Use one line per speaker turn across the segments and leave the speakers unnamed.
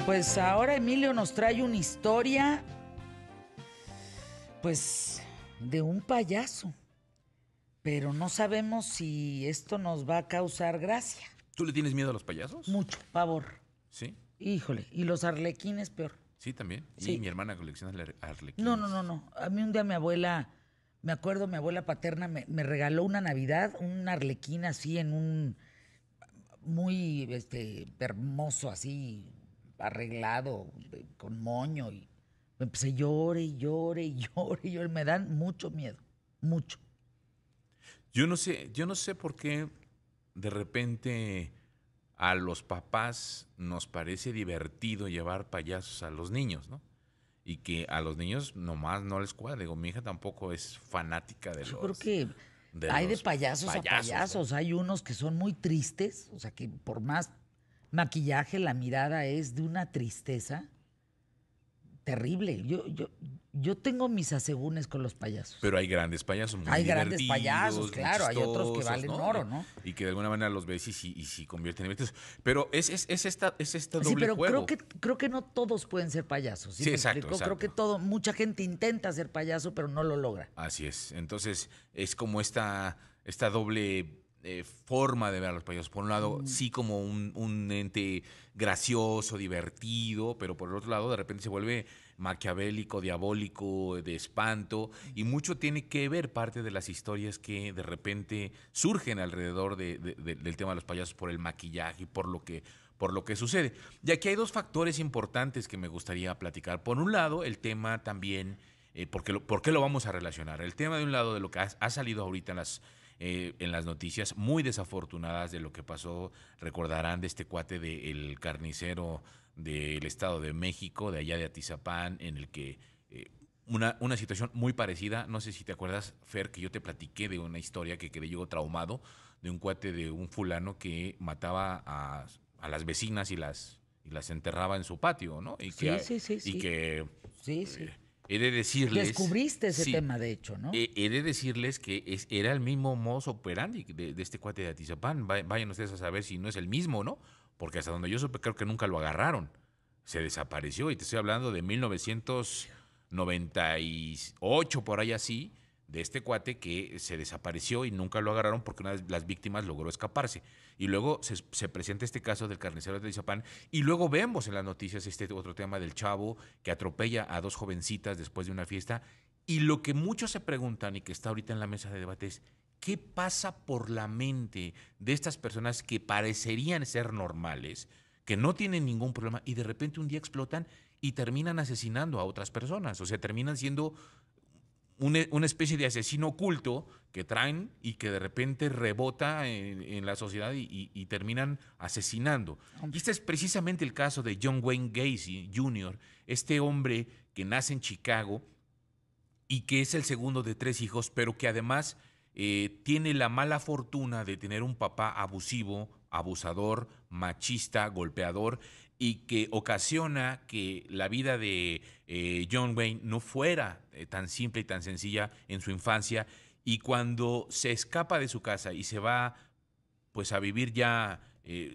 Pues ahora Emilio nos trae una historia, pues, de un payaso. Pero no sabemos si esto nos va a causar gracia.
¿Tú le tienes miedo a los payasos?
Mucho, pavor.
Sí,
Híjole, y los arlequines peor.
sí, también.
Sí.
Y mi hermana colecciona arlequines.
No. A mí un día mi abuela, me acuerdo, mi abuela paterna me regaló una Navidad, un arlequín así en un muy hermoso, así arreglado, con moño. Y me empecé llore y llore y llore y llore. Me dan mucho miedo, mucho.
Yo no sé por qué de repente a los papás nos parece divertido llevar payasos a los niños, ¿no? Y que a los niños nomás no les cuadra. Digo, mi hija tampoco es fanática de
Yo creo
los
que
de
hay de
los
payasos a payasos.
¿no?
Hay unos que son muy tristes, o sea que por más maquillaje la mirada es de una tristeza terrible. Yo tengo mis asegúnes con los payasos.
Pero hay grandes payasos muy
Hay grandes
divertidos,
payasos,
muy
claro, hay otros que
chistosos,
valen
¿no?
oro, ¿no?
Y que de alguna manera los ves y si convierten en divertidos. Pero es este
Sí,
doble
pero
juego.
creo que no todos pueden ser payasos. ¿Sí
Sí,
me
exacto,
explico? Creo
exacto.
que mucha gente intenta ser payaso, pero no lo logra.
Así es. Entonces, es como esta doble forma de ver a los payasos. Por un lado, sí como un ente gracioso, divertido, pero por el otro lado, de repente se vuelve maquiavélico, diabólico, de espanto. Y mucho tiene que ver parte de las historias que de repente surgen alrededor del tema de los payasos por el maquillaje y por lo que sucede. Y aquí hay dos factores importantes que me gustaría platicar. Por un lado, el tema también, ¿por qué lo vamos a relacionar? El tema de un lado de lo que ha salido ahorita en las noticias muy desafortunadas de lo que pasó, recordarán de este cuate del carnicero del Estado de México, de allá de Atizapán, en el que una situación muy parecida, no sé si te acuerdas, Fer, que yo te platiqué de una historia que quedé yo traumado, de un cuate de un fulano que mataba a las vecinas y las enterraba en su patio, ¿no?
Sí, sí, sí,
Y
sí.
que
Sí, sí.
he de decirles...
Descubriste ese
Sí,
tema, de hecho, ¿no?
he de decirles que era el mismo modus operandi de este cuate de Atizapán. Vayan ustedes a saber si no es el mismo, ¿no? Porque hasta donde yo supe, creo que nunca lo agarraron. Se desapareció y te estoy hablando de 1998, por ahí así, de este cuate que se desapareció y nunca lo agarraron porque una de las víctimas logró escaparse. Y luego se presenta este caso del carnicero de Atizapán y luego vemos en las noticias este otro tema del chavo que atropella a dos jovencitas después de una fiesta. Y lo que muchos se preguntan y que está ahorita en la mesa de debate es, ¿qué pasa por la mente de estas personas que parecerían ser normales, que no tienen ningún problema y de repente un día explotan y terminan asesinando a otras personas? O sea, terminan siendo una especie de asesino oculto que traen y que de repente rebota en la sociedad y terminan asesinando. Y este es precisamente el caso de John Wayne Gacy Jr., este hombre que nace en Chicago y que es el segundo de tres hijos, pero que además tiene la mala fortuna de tener un papá abusivo, abusador, machista, golpeador, y que ocasiona que la vida de John Wayne no fuera tan simple y tan sencilla en su infancia, y cuando se escapa de su casa y se va pues a vivir ya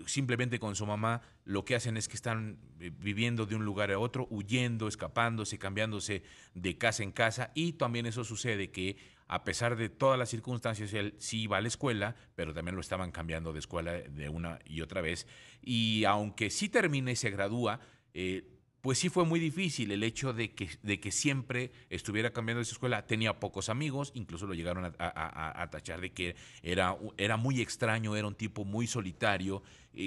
simplemente con su mamá, lo que hacen es que están viviendo de un lugar a otro, huyendo, escapándose, cambiándose de casa en casa, y también eso sucede que a pesar de todas las circunstancias, él sí iba a la escuela, pero también lo estaban cambiando de escuela de una y otra vez, y aunque sí termina y se gradúa, pues sí fue muy difícil el hecho de que siempre estuviera cambiando de su escuela. Tenía pocos amigos, incluso lo llegaron a tachar de que era muy extraño, era un tipo muy solitario,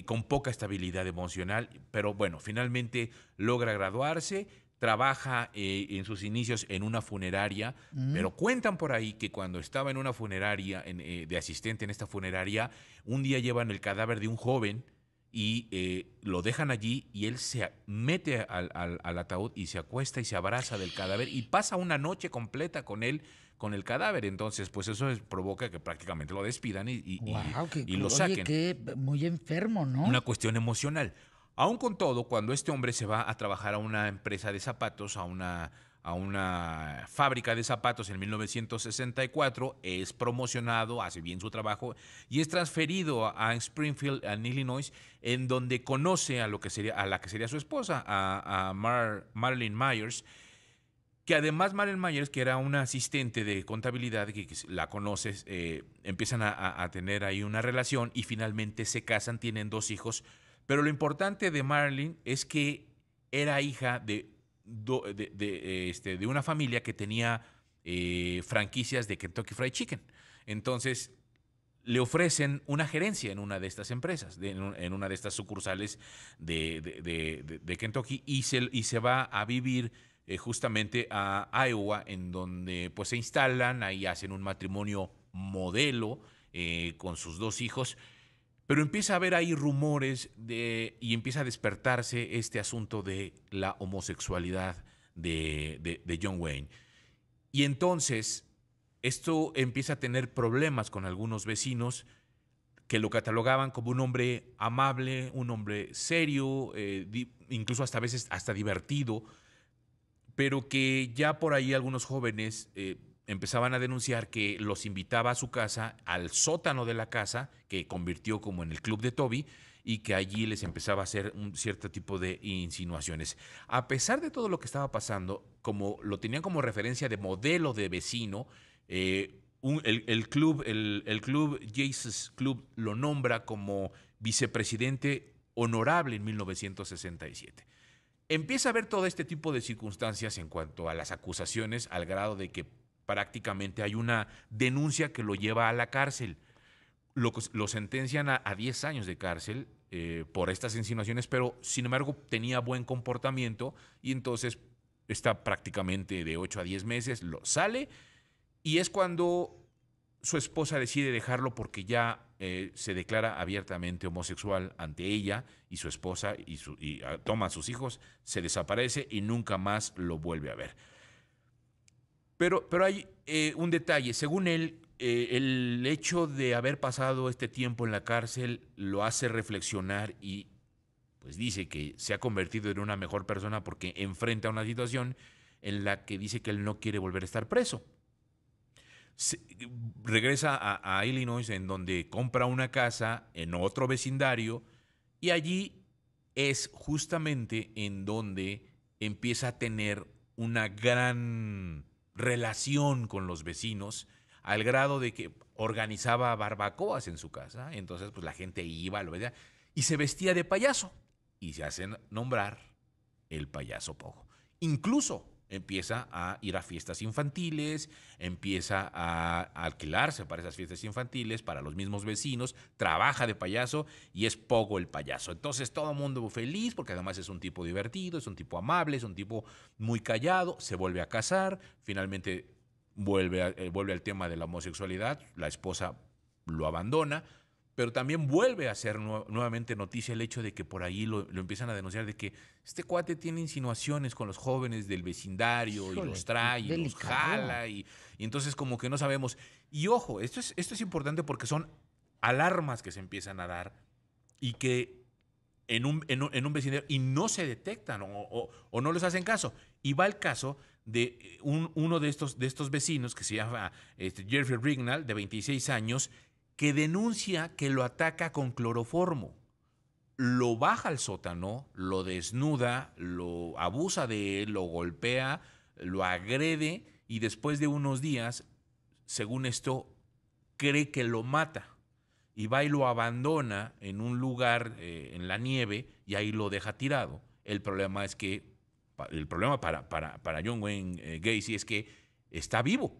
con poca estabilidad emocional, pero bueno, finalmente logra graduarse, trabaja en sus inicios en una funeraria, pero cuentan por ahí que cuando estaba en una funeraria, de asistente en esta funeraria, un día llevan el cadáver de un joven y lo dejan allí y él se mete al ataúd y se acuesta y se abraza del cadáver y pasa una noche completa con él, con el cadáver. Entonces, pues eso provoca que prácticamente lo despidan
Wow,
y lo
oye,
saquen.
qué muy enfermo,
Una
¿no?
cuestión emocional. Aún con todo, cuando este hombre se va a trabajar a una empresa de zapatos, a una fábrica de zapatos en 1964, es promocionado, hace bien su trabajo y es transferido a Springfield, en Illinois, en donde conoce a la que sería su esposa, a Marilyn Myers, que además Marilyn Myers, que era una asistente de contabilidad, que la conoces, empiezan a tener ahí una relación y finalmente se casan, tienen 2 hijos. Pero lo importante de Marilyn es que era hija de una familia que tenía franquicias de Kentucky Fried Chicken. Entonces le ofrecen una gerencia en una de estas empresas, en una de estas sucursales de Kentucky, y se va a vivir justamente a Iowa, en donde pues se instalan, ahí hacen un matrimonio modelo con sus 2 hijos, pero empieza a haber ahí rumores y empieza a despertarse este asunto de la homosexualidad de John Wayne. Y entonces esto empieza a tener problemas con algunos vecinos que lo catalogaban como un hombre amable, un hombre serio, incluso hasta a veces hasta divertido, pero que ya por ahí algunos jóvenes empezaban a denunciar que los invitaba a su casa, al sótano de la casa, que convirtió como en el club de Toby, y que allí les empezaba a hacer un cierto tipo de insinuaciones. A pesar de todo lo que estaba pasando, como lo tenían como referencia de modelo de vecino, el club Jesus Club lo nombra como vicepresidente honorable en 1967. Empieza a haber todo este tipo de circunstancias en cuanto a las acusaciones, al grado de que prácticamente hay una denuncia que lo lleva a la cárcel. Lo sentencian a 10 años de cárcel por estas insinuaciones, pero sin embargo tenía buen comportamiento y entonces está prácticamente de 8 a 10 meses, lo sale, y es cuando su esposa decide dejarlo porque ya se declara abiertamente homosexual ante ella y su esposa, y toma a sus hijos, se desaparece y nunca más lo vuelve a ver. Pero hay un detalle. Según él, el hecho de haber pasado este tiempo en la cárcel lo hace reflexionar y pues dice que se ha convertido en una mejor persona porque enfrenta una situación en la que dice que él no quiere volver a estar preso. Regresa a Illinois, en donde compra una casa en otro vecindario, y allí es justamente en donde empieza a tener una gran relación con los vecinos, al grado de que organizaba barbacoas en su casa. Entonces pues la gente iba, lo veía, y se vestía de payaso y se hace nombrar el payaso Pogo. Incluso empieza a ir a fiestas infantiles, empieza a alquilarse para esas fiestas infantiles, para los mismos vecinos, trabaja de payaso y es Pogo el payaso. Entonces todo el mundo feliz porque además es un tipo divertido, es un tipo amable, es un tipo muy callado, se vuelve a casar, finalmente vuelve al tema de la homosexualidad, la esposa lo abandona, pero también vuelve a ser nuevamente noticia el hecho de que por ahí lo empiezan a denunciar de que este cuate tiene insinuaciones con los jóvenes del vecindario. Híjole, y los trae y los jala y entonces como que no sabemos. Y ojo, esto es importante porque son alarmas que se empiezan a dar y que en un vecindario y no se detectan o no les hacen caso. Y va el caso de uno de estos vecinos que se llama Jeffrey Rignall, de 26 años, que denuncia que lo ataca con cloroformo. Lo baja al sótano, lo desnuda, lo abusa de él, lo golpea, lo agrede y después de unos días, según esto, cree que lo mata. Y va y lo abandona en un lugar en la nieve y ahí lo deja tirado. El problema para John Wayne Gacy es que está vivo.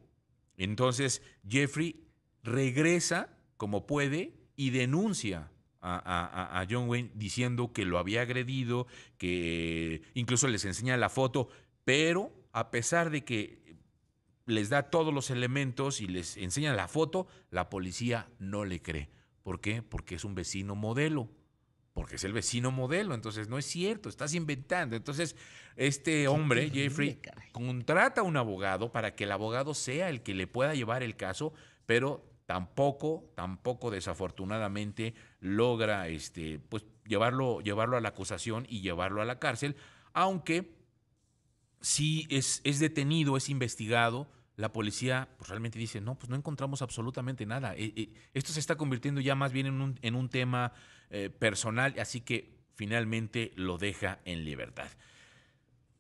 Entonces Jeffrey regresa como puede y denuncia a John Wayne diciendo que lo había agredido, que incluso les enseña la foto, pero a pesar de que les da todos los elementos y les enseña la foto, la policía no le cree. ¿Por qué? Porque es un vecino modelo. Porque es el vecino modelo, entonces no es cierto, estás inventando. Entonces, este hombre, Jeffrey, contrata a un abogado para que el abogado sea el que le pueda llevar el caso, pero tampoco desafortunadamente logra pues llevarlo a la acusación y llevarlo a la cárcel, aunque sí es detenido, es investigado. La policía pues, realmente dice, no, pues no encontramos absolutamente nada. Esto se está convirtiendo ya más bien en un tema personal, así que finalmente lo deja en libertad.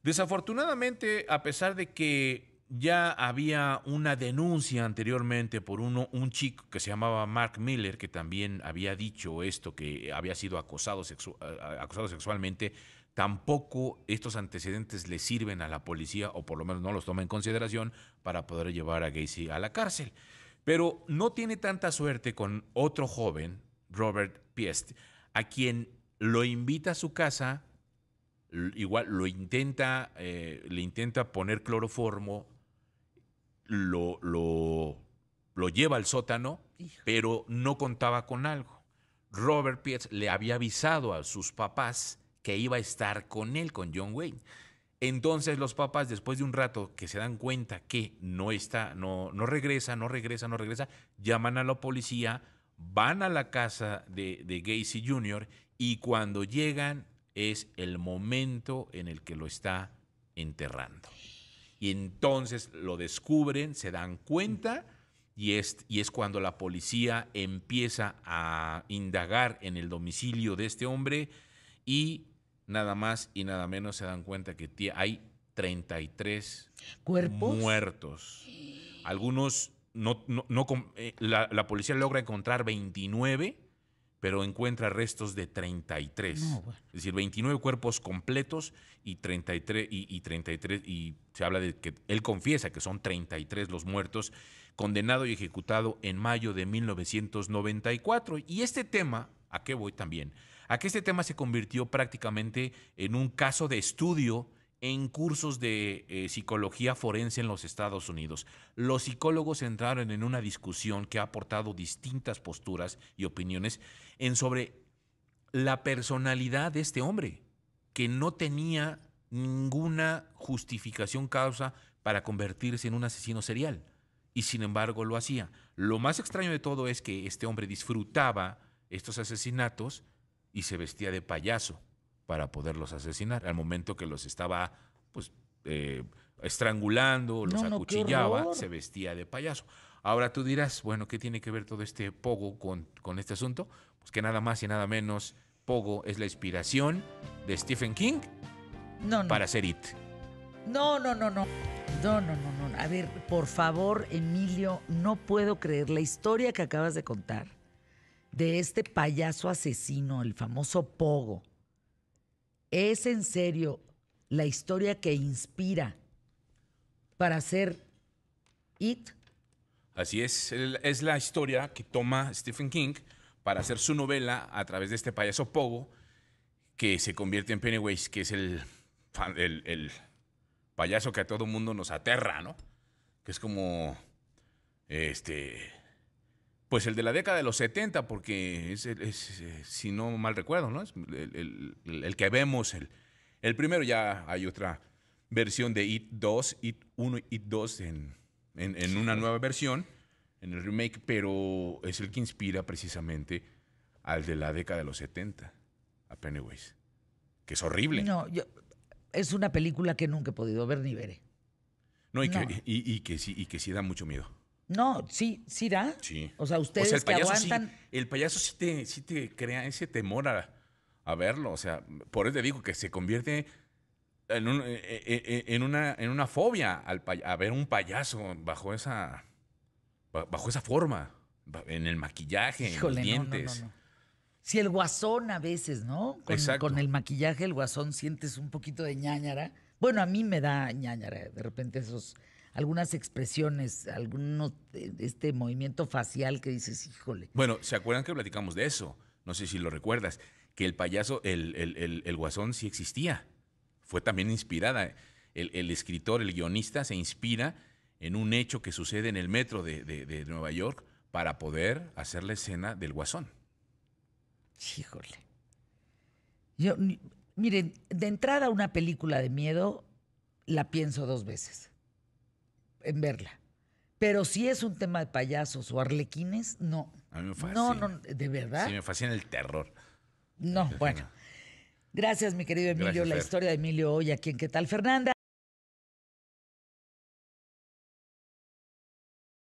Desafortunadamente, a pesar de que ya había una denuncia anteriormente por un chico que se llamaba Mark Miller, que también había dicho esto, que había sido acosado sexualmente, tampoco estos antecedentes le sirven a la policía, o por lo menos no los toma en consideración, para poder llevar a Gacy a la cárcel. Pero no tiene tanta suerte con otro joven, Robert Piest, a quien lo invita a su casa. Igual le intenta poner cloroformo, lo lleva al sótano,
Hijo.
pero no contaba con algo. Robert Pietz le había avisado a sus papás que iba a estar con él, con John Wayne. Entonces los papás, después de un rato que se dan cuenta que no está, no regresa, llaman a la policía, van a la casa de Gacy Jr. y cuando llegan es el momento en el que lo está enterrando. Y entonces lo descubren, se dan cuenta y es cuando la policía empieza a indagar en el domicilio de este hombre y nada más y nada menos se dan cuenta que hay 33
¿Cuerpos?
muertos. Algunos, la policía logra encontrar 29, pero encuentra restos de 33.
No, bueno.
Es decir, 29 cuerpos completos y 33, y 33, y se habla de que él confiesa que son 33 los muertos, condenado y ejecutado en mayo de 1994. Y este tema, ¿a qué voy también? A que este tema se convirtió prácticamente en un caso de estudio en cursos de psicología forense en los Estados Unidos. Los psicólogos entraron en una discusión que ha aportado distintas posturas y opiniones sobre la personalidad de este hombre, que no tenía ninguna justificación causa para convertirse en un asesino serial. Y sin embargo lo hacía. Lo más extraño de todo es que este hombre disfrutaba estos asesinatos y se vestía de payaso para poderlos asesinar. Al momento que los estaba pues, estrangulando, los
No, qué
acuchillaba,
horror.
se vestía de payaso. Ahora tú dirás, bueno, ¿qué tiene que ver todo este Pogo con este asunto? Pues que nada más y nada menos, Pogo es la inspiración de Stephen King
No, no.
para hacer It.
No, no, no, no. No, no, no, no. A ver, por favor, Emilio, no puedo creer la historia que acabas de contar de este payaso asesino, el famoso Pogo. ¿Es en serio la historia que inspira para hacer It?
Así es la historia que toma Stephen King para hacer su novela a través de este payaso Pogo que se convierte en Pennywise, que es el payaso que a todo mundo nos aterra, ¿no? Que es como, pues el de la década de los 70, porque si no mal recuerdo, ¿no? Es el que vemos, el primero. Ya hay otra versión de It 2, It 1 y It 2 en una nueva versión, en el remake, pero es el que inspira precisamente al de la década de los 70, a Pennywise, que es horrible.
No, es una película que nunca he podido ver ni veré.
No,
No.
y que sí da mucho miedo.
No, sí da.
Sí.
O sea, ustedes
el
que
payaso
aguantan.
el payaso sí te crea ese temor a verlo. O sea, por eso te digo que se convierte en una fobia a ver un payaso bajo esa forma, en el maquillaje, en los
Híjole, no, no, no,
dientes.
no. Si el guasón a veces, ¿no?
Exacto.
Con el maquillaje, el guasón sientes un poquito de ñáñara. Bueno, a mí me da ñáñara de repente algunas expresiones, este movimiento facial que dices, híjole.
Bueno, ¿se acuerdan que platicamos de eso? No sé si lo recuerdas, que el payaso, el guasón sí existía. Fue también inspirada. El escritor, el guionista, se inspira en un hecho que sucede en el metro de Nueva York para poder hacer la escena del guasón.
Híjole. Miren, de entrada una película de miedo la pienso 2 veces en verla. Pero si es un tema de payasos o arlequines, no.
A mí me
No,
fascina.
no, ¿de verdad?
Sí, me fascina el terror.
No, bueno. Gracias, mi querido Emilio.
Gracias,
La
Fer.
historia de Emilio hoy aquí en ¿Qué tal, Fernanda?